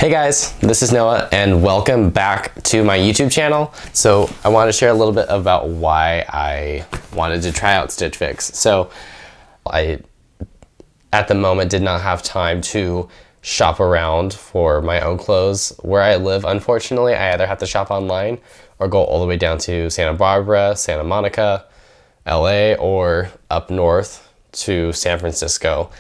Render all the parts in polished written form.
Hey guys, this is Noah and welcome back to my YouTube channel. So I want to share a little bit about why I wanted to try out StitchFix. So I, at the moment, did not have time to shop around for my own clothes. Where I live, unfortunately, I either have to shop online or go all the way down to Santa Barbara, Santa Monica, LA, or up north to San Francisco.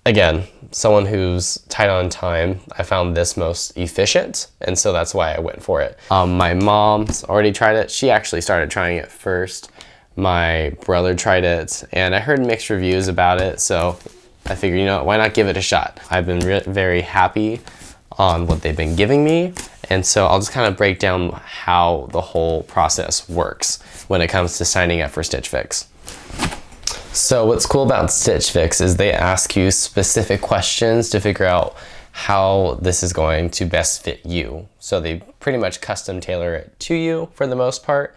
Again, someone who's tight on time, I found this most efficient, and so that's why I went for it. My mom's already tried it. She actually started trying it first. My brother tried it, and I heard mixed reviews about it, so I figured, you know, why not give it a shot? I've been very happy on what they've been giving me, and so I'll just kind of break down how the whole process works when it comes to signing up for StitchFix. So what's cool about StitchFix is they ask you specific questions to figure out how this is going to best fit you. So they pretty much custom tailor it to you for the most part.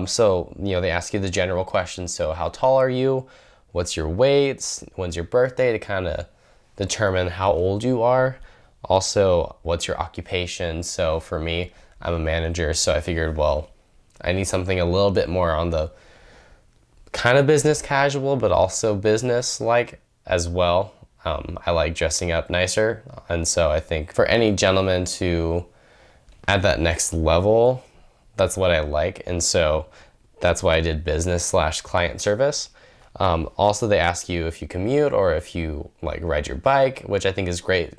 So, you know, they ask you the general questions. So how tall are you? What's your weight? When's your birthday, to kind of determine how old you are. Also, what's your occupation? So for me, I'm a manager. So I figured, well, I need something a little bit more on the kind of business casual, but also business-like as well. I like dressing up nicer, and so I think for any gentleman to at that next level, that's what I like, and so that's why I did business/client service. Also, they ask you if you commute or if you like ride your bike, which I think is great.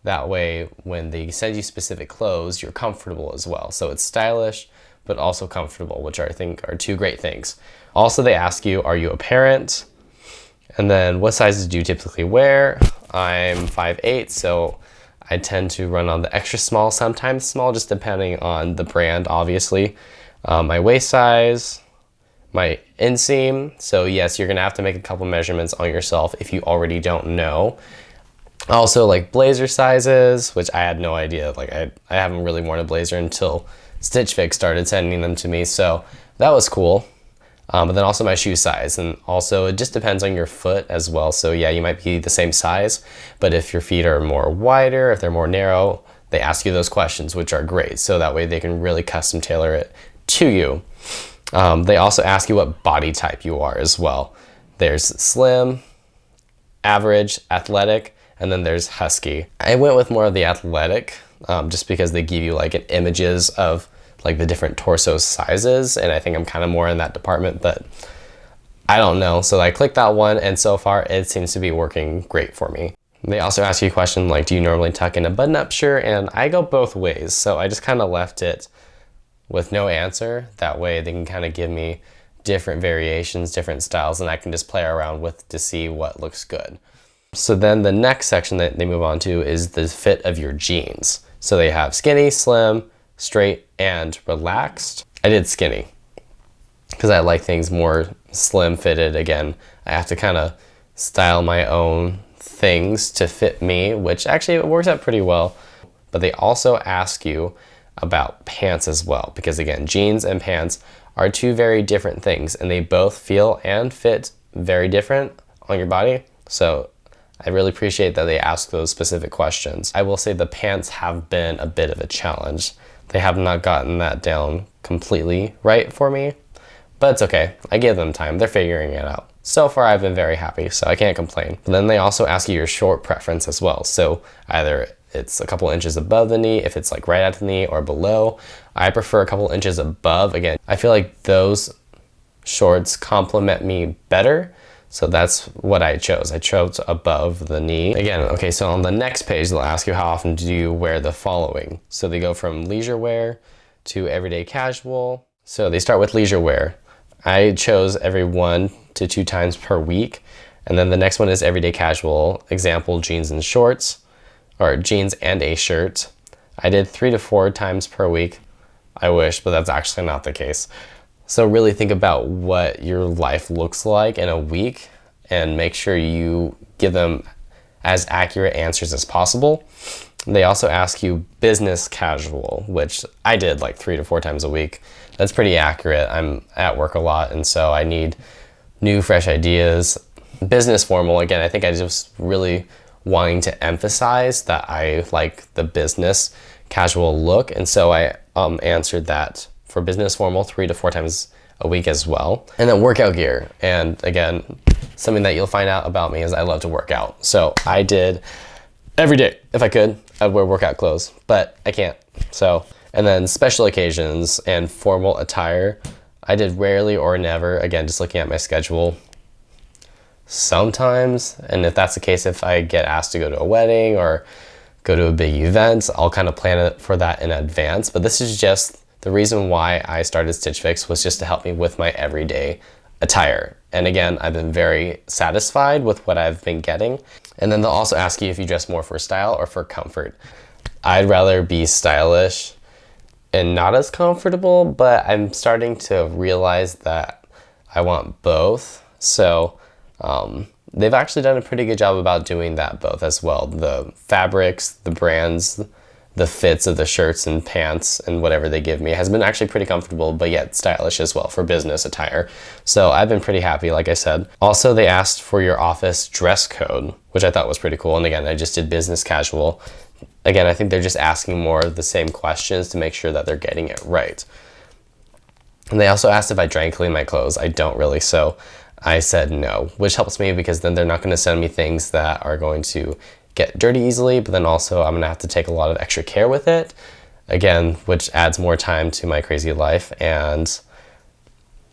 That way, when they send you specific clothes, you're comfortable as well. So it's stylish, but also comfortable, which I think are two great things. Also, they ask you, are you a parent? And then what sizes do you typically wear? I'm 5'8", so I tend to run on the extra small, sometimes small, just depending on the brand, obviously. My waist size, my inseam. So yes, you're gonna have to make a couple measurements on yourself if you already don't know. Also, like blazer sizes, which I had no idea. Like I haven't really worn a blazer until StitchFix started sending them to me, so that was cool. But then also my shoe size, and also it just depends on your foot as well. So yeah, you might be the same size, but if your feet are more wider, if they're more narrow, they ask you those questions, which are great. So that way they can really custom tailor it to you. They also ask you what body type you are as well. There's slim, average, athletic, and then there's husky. I went with more of the athletic, just because they give you like images of like the different torso sizes, and I think I'm kind of more in that department, but I don't know. So I clicked that one, and so far it seems to be working great for me. They also ask you a question like, do you normally tuck in a button-up shirt? And I go both ways, so I just kind of left it with no answer. That way they can kind of give me different variations, different styles, and I can just play around with to see what looks good. So then the next section that they move on to is the fit of your jeans. So they have skinny, slim, straight, and relaxed. I did skinny because I like things more slim fitted. Again, I have to kind of style my own things to fit me, which actually it works out pretty well. But they also ask you about pants as well, because again, jeans and pants are two very different things, and they both feel and fit very different on your body. So I really appreciate that they ask those specific questions. I will say the pants have been a bit of a challenge. They have not gotten that down completely right for me, but it's okay. I give them time. They're figuring it out. So far, I've been very happy, so I can't complain. But then they also ask you your short preference as well. So either it's a couple inches above the knee, if it's like right at the knee, or below. I prefer a couple inches above. Again, I feel like those shorts complement me better. So that's what I chose. I chose above the knee. Again, okay, so on the next page, they'll ask you how often do you wear the following. So they go from leisure wear to everyday casual. So they start with leisure wear. I chose every 1 to 2 times per week. And then the next one is everyday casual. Example, jeans and shorts, or jeans and a shirt. I did 3 to 4 times per week. I wish, but that's actually not the case. So really think about what your life looks like in a week and make sure you give them as accurate answers as possible. They also ask you business casual, which I did like 3 to 4 times a week. That's pretty accurate. I'm at work a lot, and so I need new, fresh ideas. Business formal, again, I think I just really wanting to emphasize that I like the business casual look. And so I answered that for business formal 3 to 4 times a week as well. And then workout gear. And again, something that you'll find out about me is I love to work out. So I did every day. If I could, I'd wear workout clothes, but I can't. So, and then special occasions and formal attire, I did rarely or never. Again, just looking at my schedule. Sometimes, and if that's the case, if I get asked to go to a wedding or go to a big event, I'll kind of plan it for that in advance. But this is just the reason why I started StitchFix, was just to help me with my everyday attire. And again, I've been very satisfied with what I've been getting. And then they'll also ask you if you dress more for style or for comfort. I'd rather be stylish and not as comfortable, but I'm starting to realize that I want both. So they've actually done a pretty good job about doing that both as well. The fabrics, the brands, the fits of the shirts and pants and whatever they give me has been actually pretty comfortable, but yet stylish as well for business attire. So I've been pretty happy, like I said. Also, they asked for your office dress code, which I thought was pretty cool. And again, I just did business casual. Again, I think they're just asking more of the same questions to make sure that they're getting it right. And they also asked if I dry clean my clothes. I don't really, so I said no, which helps me because then they're not going to send me things that are going to get dirty easily, but then also I'm going to have to take a lot of extra care with it, again, which adds more time to my crazy life, and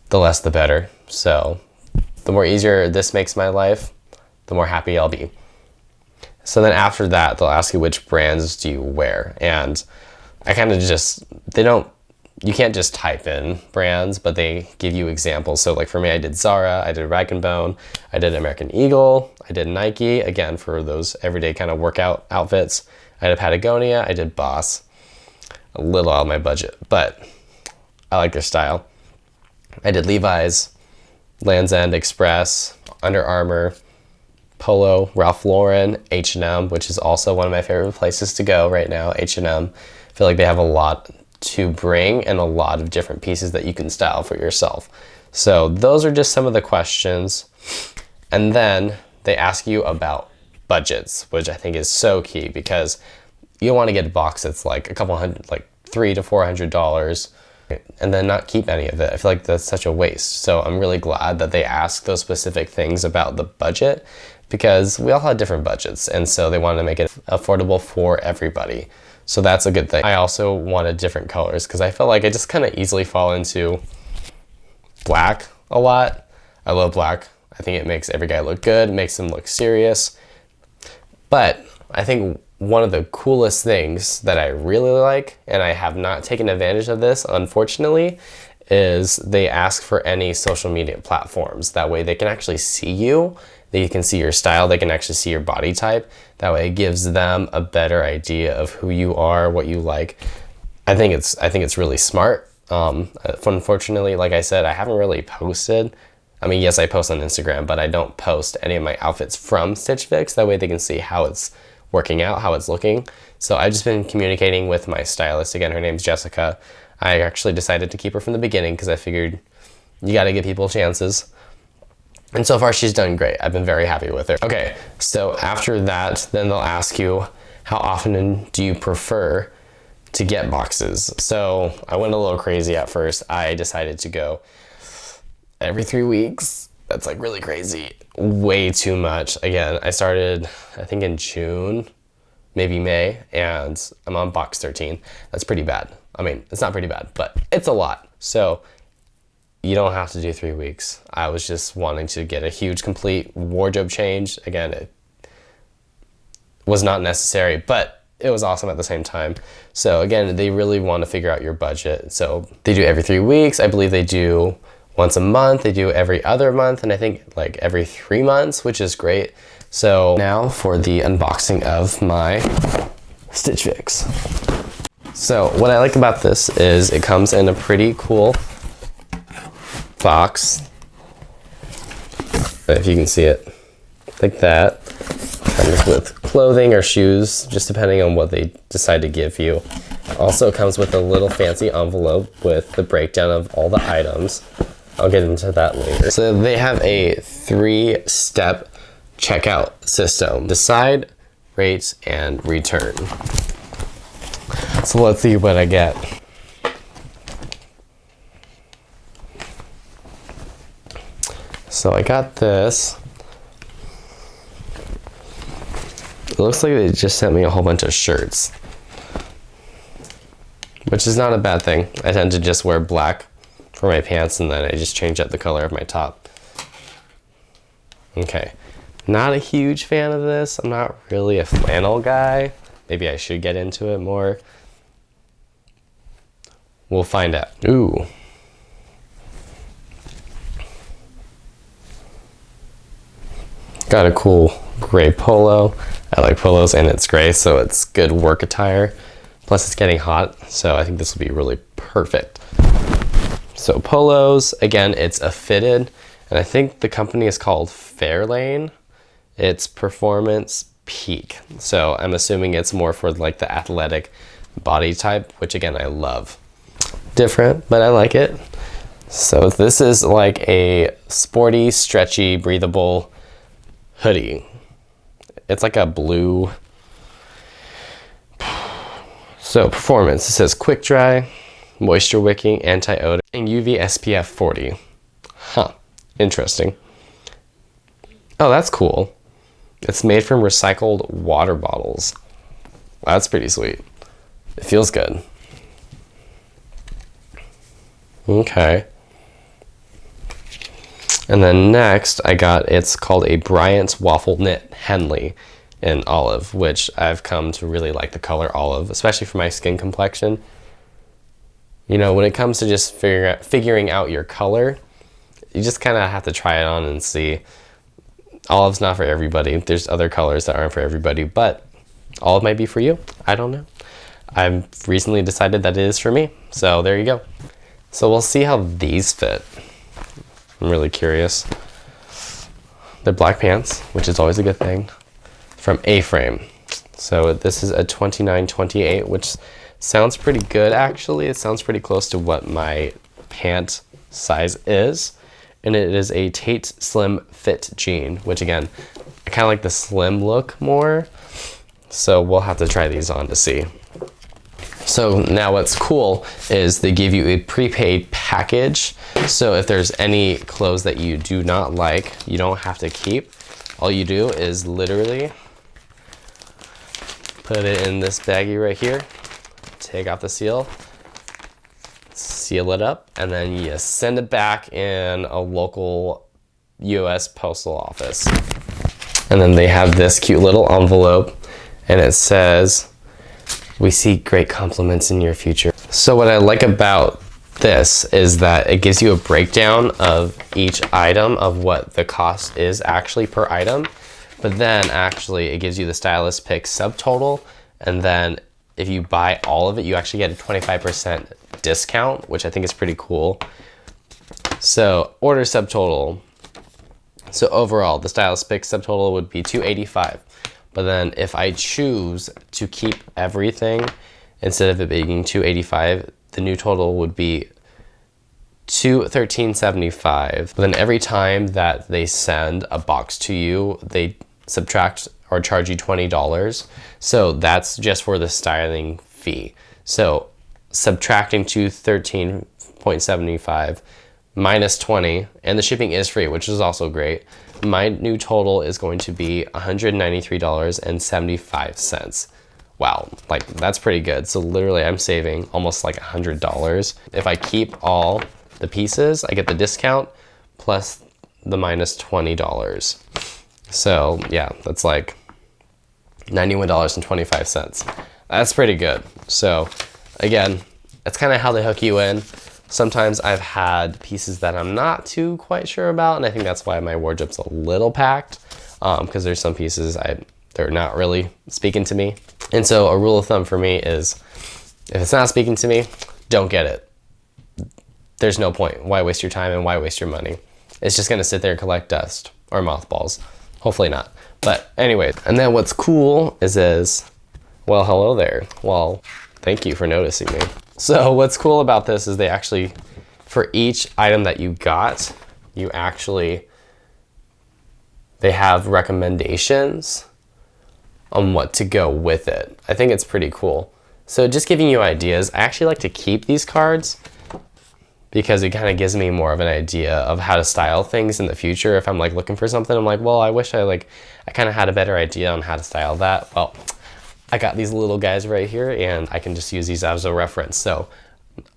the less the better. So the more easier this makes my life, the more happy I'll be. So then after that, they'll ask you which brands do you wear, and I kind of just, you can't just type in brands, but they give you examples. So like for me, I did Zara, I did Rag & Bone, I did American Eagle, I did Nike, again, for those everyday kind of workout outfits. I did Patagonia, I did Boss. A little out of my budget, but I like their style. I did Levi's, Land's End, Express, Under Armour, Polo, Ralph Lauren, H&M, which is also one of my favorite places to go right now, H&M. I feel like they have a lot to bring and a lot of different pieces that you can style for yourself. So those are just some of the questions. And then they ask you about budgets, which I think is so key because you don't want to get a box that's like a couple hundred, like $300 to $400, and then not keep any of it. I feel like that's such a waste. So I'm really glad that they ask those specific things about the budget, because we all have different budgets, and so they wanted to make it affordable for everybody. So that's a good thing. I also wanted different colors because I felt like I just kind of easily fall into black a lot. I love black. I think it makes every guy look good, makes them look serious. But I think one of the coolest things that I really like, and I have not taken advantage of this, unfortunately, is they ask for any social media platforms. That way they can actually see you. They can see your style. They can actually see your body type. That way it gives them a better idea of who you are, what you like. I think it's really smart. Unfortunately, like I said, I haven't really posted. I mean, yes, I post on Instagram, but I don't post any of my outfits from StitchFix. That way they can see how it's working out, how it's looking. So I've just been communicating with my stylist. Again, her name's Jessica. I actually decided to keep her from the beginning because I figured you got to give people chances. And so far she's done great. I've been very happy with her. Okay, so after that, then they'll ask you, how often do you prefer to get boxes? So I went a little crazy at first. I decided to go every 3 weeks. That's like really crazy. Way too much. Again, I started, I think in June, maybe May, and I'm on box 13. That's pretty bad. I mean, it's not pretty bad, but it's a lot. So you don't have to do 3 weeks. I was just wanting to get a huge, complete wardrobe change. Again, it was not necessary, but it was awesome at the same time. So again, they really want to figure out your budget. So they do every 3 weeks. I believe they do once a month. They do every other month, and I think like every 3 months, which is great. So now for the unboxing of my StitchFix. So what I like about this is it comes in a pretty cool box, if you can see it, like that. Comes with clothing or shoes, just depending on what they decide to give you. Also comes with a little fancy envelope with the breakdown of all the items. I'll get into that later. So they have a 3-step checkout system. Decide rate, and return. So let's see what I get. So I got this. It looks like they just sent me a whole bunch of shirts, which is not a bad thing. I tend to just wear black for my pants and then I just change up the color of my top. Okay, not a huge fan of this. I'm not really a flannel guy. Maybe I should get into it more. We'll find out. Ooh. Got a cool gray polo. I like polos and it's gray, so it's good work attire. Plus it's getting hot, so I think this will be really perfect. So polos, again, it's a fitted, and I think the company is called Fairlane. It's Performance Peak. So I'm assuming it's more for like the athletic body type, which again, I love. Different, but I like it. So this is like a sporty, stretchy, breathable hoodie. It's like a blue. So performance, it says quick dry, moisture wicking, anti-odor, and UV SPF 40. Huh, interesting. Oh, that's cool. It's made from recycled water bottles. That's pretty sweet. It feels good. Okay. And then next I got, it's called a Bryant's Waffle Knit Henley in olive, which I've come to really like the color olive, especially for my skin complexion. You know, when it comes to just figuring out your color, you just kind of have to try it on and see. Olive's not for everybody. There's other colors that aren't for everybody, but olive might be for you. I don't know. I've recently decided that it is for me. So there you go. So we'll see how these fit. I'm really curious. They're black pants, which is always a good thing, from A-Frame. So this is a 29-28, which sounds pretty good actually. It sounds pretty close to what my pant size is. And it is a Tate Slim Fit jean, which again, I kind of like the slim look more. So we'll have to try these on to see. So now what's cool is they give you a prepaid package. So if there's any clothes that you do not like, you don't have to keep. All you do is literally put it in this baggie right here, take off the seal, seal it up, and then you send it back in a local US postal office. And then they have this cute little envelope and it says, "We seek great compliments in your future." So what I like about this is that it gives you a breakdown of each item of what the cost is actually per item, but then actually it gives you the stylist pick subtotal, and then if you buy all of it, you actually get a 25% discount, which I think is pretty cool. So order subtotal. So overall, the stylist pick subtotal would be $285. But then if I choose to keep everything, instead of it being $285, the new total would be $213.75. But then every time that they send a box to you, they subtract or charge you $20. So that's just for the styling fee. So subtracting $213.75 minus 20, and the shipping is free, which is also great. My new total is going to be $193.75. Wow, like that's pretty good. So literally I'm saving almost like $100. If I keep all the pieces, I get the discount plus the minus $20. So yeah, that's like $91.25. That's pretty good. So again, that's kind of how they hook you in. Sometimes I've had pieces that I'm not too quite sure about, and I think that's why my wardrobe's a little packed, because there's some pieces they're not really speaking to me. And so a rule of thumb for me is, if it's not speaking to me, don't get it. There's no point. Why waste your time and why waste your money? It's just gonna sit there and collect dust or mothballs. Hopefully not. But anyway, and then what's cool is, well, hello there. Well, thank you for noticing me. So what's cool about this is they actually, for each item that you got, they have recommendations on what to go with it. I think it's pretty cool. So just giving you ideas, I actually like to keep these cards because it kind of gives me more of an idea of how to style things in the future. If I'm like looking for something, I'm like, well, I wish I kind of had a better idea on how to style that. Well, I got these little guys right here and I can just use these as a reference. So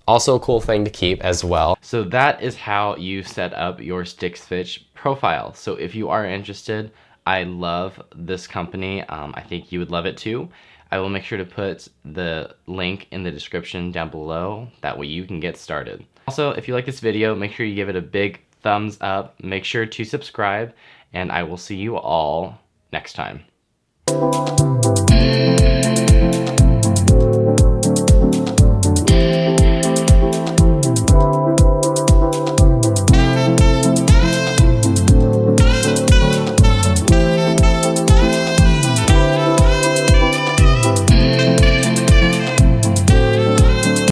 also a cool thing to keep as well. So that is how you set up your StitchFix profile. So if you are interested, I love this company. I think you would love it too. I will make sure to put the link in the description down below. That way you can get started. Also, if you like this video, make sure you give it a big thumbs up. Make sure to subscribe, and I will see you all next time.